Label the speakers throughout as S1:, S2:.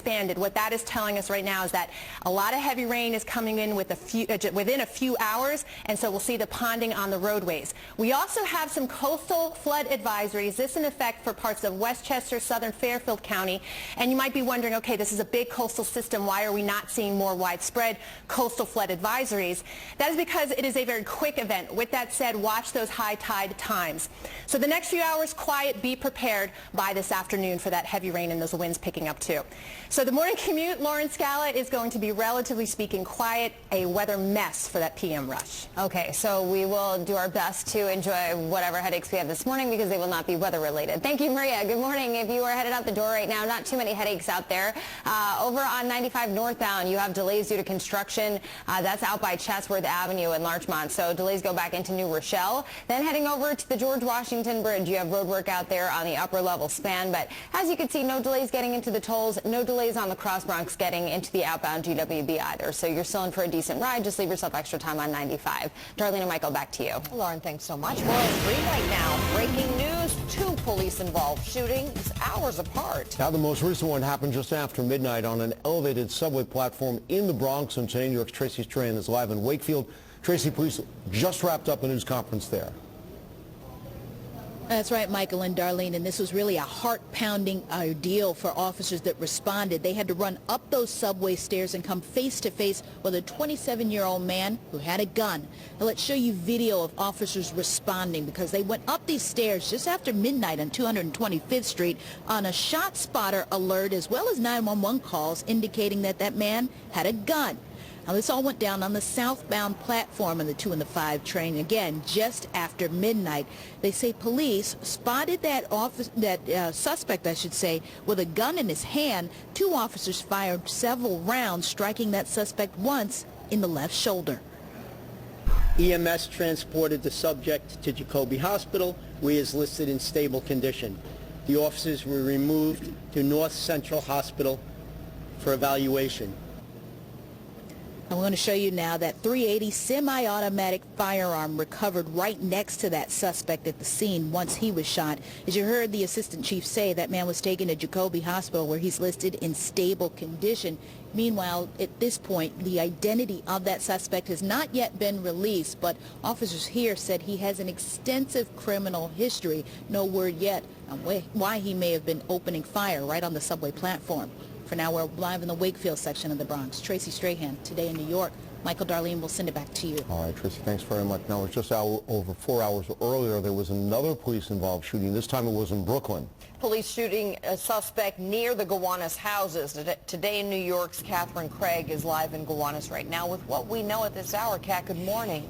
S1: expanded. What that is telling us right now is that a lot of heavy rain is coming in with within a few hours, and so we'll see the ponding on the roadways. We also have some coastal flood advisories. This in effect for parts of Westchester, southern Fairfield County, and you might be wondering, okay, this is a big coastal system. Why are we not seeing more widespread coastal flood advisories? That is because it is a very quick event. With that said, watch those high tide times. So the next few hours, quiet, be prepared by this afternoon for that heavy rain and those winds picking up too. So the morning commute, Lauren Scala, is going to be relatively speaking quiet, a weather mess for that PM rush.
S2: Okay, so we will do our best to enjoy whatever headaches we have this morning because they will not be weather related. Thank you, Maria. Good morning. If you are headed out the door right now, not too many headaches out there. Over on 95 northbound, you have delays due to construction. That's out by Chatsworth Avenue in Larchmont. So delays go back into New Rochelle. Then heading over to the George Washington Bridge, you have road work out there on the upper level span. But as you can see, no delays getting into the tolls, no delays on the Cross Bronx getting into the outbound GWB either. So you're still in for a decent ride. Just leave yourself extra time on 95. Darlene and Michael, back to you.
S3: Lauren, thanks so much. We're on 3 right now. Breaking news, 2 police-involved shootings hours apart.
S4: Now, the most recent one happened just after midnight on an elevated subway platform in the Bronx. And today, New York's Tracy Strahan is live in Wakefield. Tracy, police just wrapped up a news conference there.
S5: That's right, Michael and Darlene, and this was really a heart-pounding ordeal for officers that responded. They had to run up those subway stairs and come face-to-face with a 27-year-old man who had a gun. Now, let's show you video of officers responding because they went up these stairs just after midnight on 225th Street on a shot spotter alert as well as 911 calls indicating that that man had a gun. Now, this all went down on the southbound platform of the 2 and the 5 train, again, just after midnight. They say police spotted that suspect, I should say, with a gun in his hand. 2 officers fired several rounds, striking that suspect once in the left shoulder.
S6: EMS transported the subject to Jacoby Hospital, where he is listed in stable condition. The officers were removed to North Central Hospital for evaluation.
S5: I'm going to show you now that .380 semi-automatic firearm recovered right next to that suspect at the scene once he was shot. As you heard the assistant chief say, that man was taken to Jacoby Hospital where he's listed in stable condition. Meanwhile, at this point, the identity of that suspect has not yet been released, but officers here said he has an extensive criminal history. No word yet on why he may have been opening fire right on the subway platform. For now, we're live in the Wakefield section of the Bronx. Tracy Strahan, today in New York. Michael, Darlene, we'll send it back to you.
S4: All right, Tracy, thanks very much. Now, it's just over 4 hours earlier, there was another police-involved shooting. This time it was in Brooklyn.
S3: Police shooting a suspect near the Gowanus houses. Today in New York's Catherine Craig is live in Gowanus right now with what we know at this hour. Kat, good morning.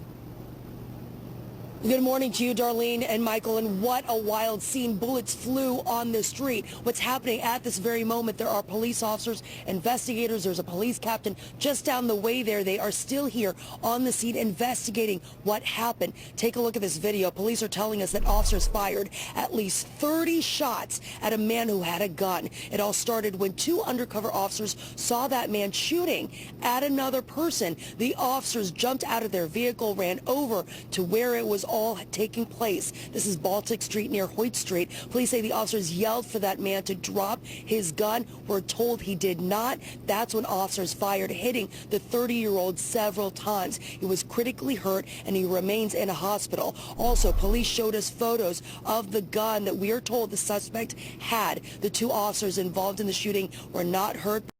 S7: Good morning to you, Darlene and Michael, and what a wild scene. Bullets flew on the street. What's happening at this very moment, there are police officers, investigators, there's a police captain just down the way there. They are still here on the scene investigating what happened. Take a look at this video. Police are telling us that officers fired at least 30 shots at a man who had a gun. It all started when 2 undercover officers saw that man shooting at another person. The officers jumped out of their vehicle, ran over to where it was all taking place. This is Baltic Street near Hoyt Street. Police say the officers yelled for that man to drop his gun. We're told he did not. That's when officers fired, hitting the 30-year-old several times. He was critically hurt and he remains in a hospital. Also, police showed us photos of the gun that we are told the suspect had. The 2 officers involved in the shooting were not hurt.